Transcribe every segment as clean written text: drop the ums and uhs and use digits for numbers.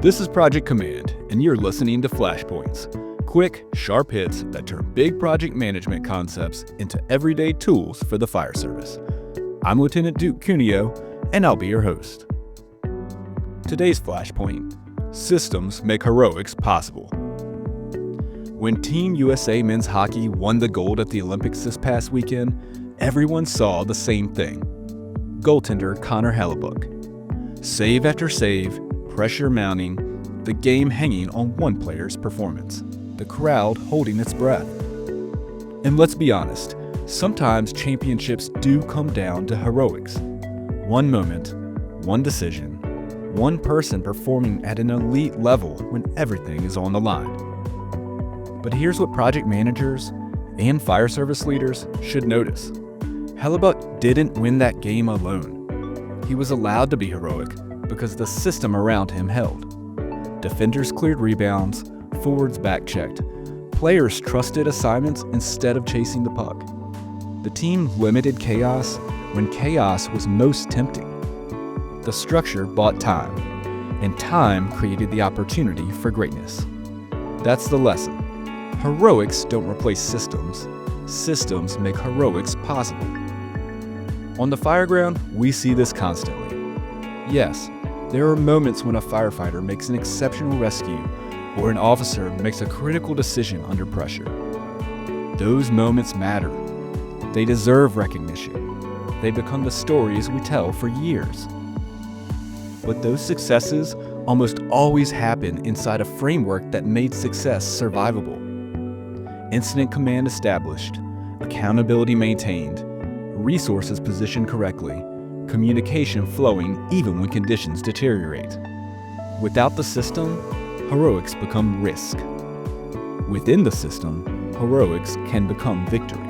This is Project Command, and you're listening to Flashpoints, quick, sharp hits that turn big project management concepts into everyday tools for the fire service. I'm Lieutenant Duke Cuneo, and I'll be your host. Today's Flashpoint: systems make heroics possible. When Team USA men's hockey won the gold at the Olympics this past weekend, everyone saw the same thing. Goaltender Connor Hellebuyck. Save after save, pressure mounting, the game hanging on one player's performance, the crowd holding its breath. And let's be honest, sometimes championships do come down to heroics. One moment, one decision, one person performing at an elite level when everything is on the line. But here's what project managers and fire service leaders should notice. Hellebuyck didn't win that game alone. He was allowed to be heroic because the system around him held. Defenders cleared rebounds, forwards back-checked, players trusted assignments instead of chasing the puck. The team limited chaos when chaos was most tempting. The structure bought time, and time created the opportunity for greatness. That's the lesson. Heroics don't replace systems. Systems make heroics possible. On the fireground, we see this constantly. Yes, there are moments when a firefighter makes an exceptional rescue or an officer makes a critical decision under pressure. Those moments matter. They deserve recognition. They become the stories we tell for years. But those successes almost always happen inside a framework that made success survivable. Incident command established, accountability maintained, resources positioned correctly, communication flowing even when conditions deteriorate. Without the system, heroics become risk. Within the system, heroics can become victory.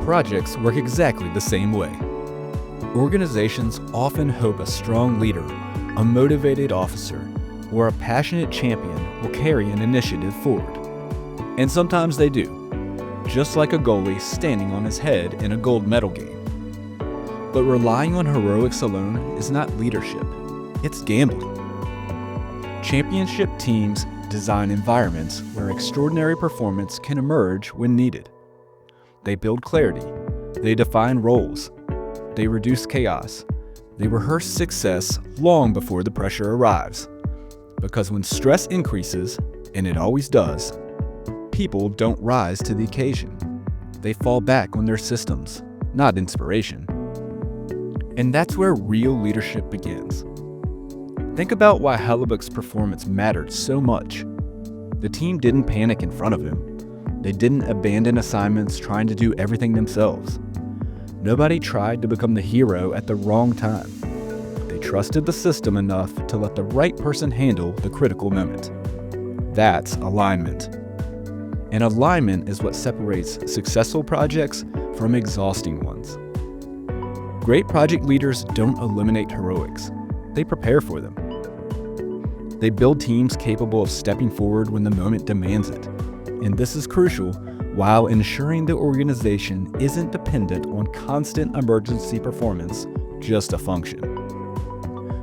Projects work exactly the same way. Organizations often hope a strong leader, a motivated officer, or a passionate champion will carry an initiative forward. And sometimes they do, just like a goalie standing on his head in a gold medal game. But relying on heroics alone is not leadership, it's gambling. Championship teams design environments where extraordinary performance can emerge when needed. They build clarity, they define roles, they reduce chaos, they rehearse success long before the pressure arrives. Because when stress increases, and it always does, people don't rise to the occasion. They fall back on their systems, not inspiration. And that's where real leadership begins. Think about why Hellebuyck's performance mattered so much. The team didn't panic in front of him. They didn't abandon assignments trying to do everything themselves. Nobody tried to become the hero at the wrong time. They trusted the system enough to let the right person handle the critical moment. That's alignment. And alignment is what separates successful projects from exhausting ones. Great project leaders don't eliminate heroics. They prepare for them. They build teams capable of stepping forward when the moment demands it. And this is crucial while ensuring the organization isn't dependent on constant emergency performance, just a function.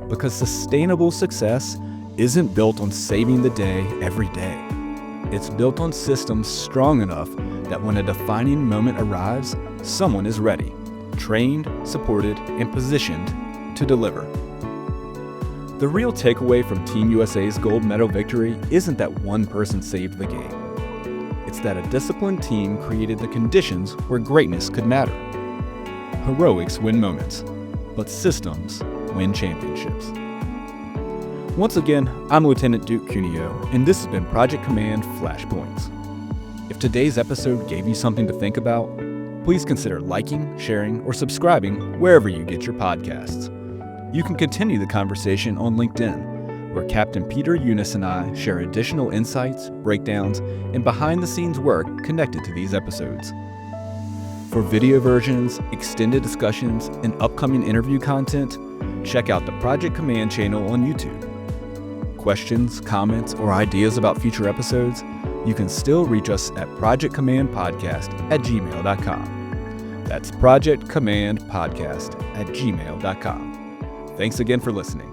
Because sustainable success isn't built on saving the day every day. It's built on systems strong enough that when a defining moment arrives, someone is ready, trained, supported, and positioned to deliver. The real takeaway from Team USA's gold medal victory isn't that one person saved the game. It's that a disciplined team created the conditions where greatness could matter. Heroics win moments, but systems win championships. Once again, I'm Lieutenant Duke Cuneo, and this has been Project Command Flashpoints. If today's episode gave you something to think about, please consider liking, sharing, or subscribing wherever you get your podcasts. You can continue the conversation on LinkedIn, where Captain Peter Eunice and I share additional insights, breakdowns, and behind-the-scenes work connected to these episodes. For video versions, extended discussions, and upcoming interview content, check out the Project Command channel on YouTube. Questions, comments, or ideas about future episodes, you can still reach us at projectcommandpodcast@gmail.com. That's projectcommandpodcast@gmail.com. Thanks again for listening.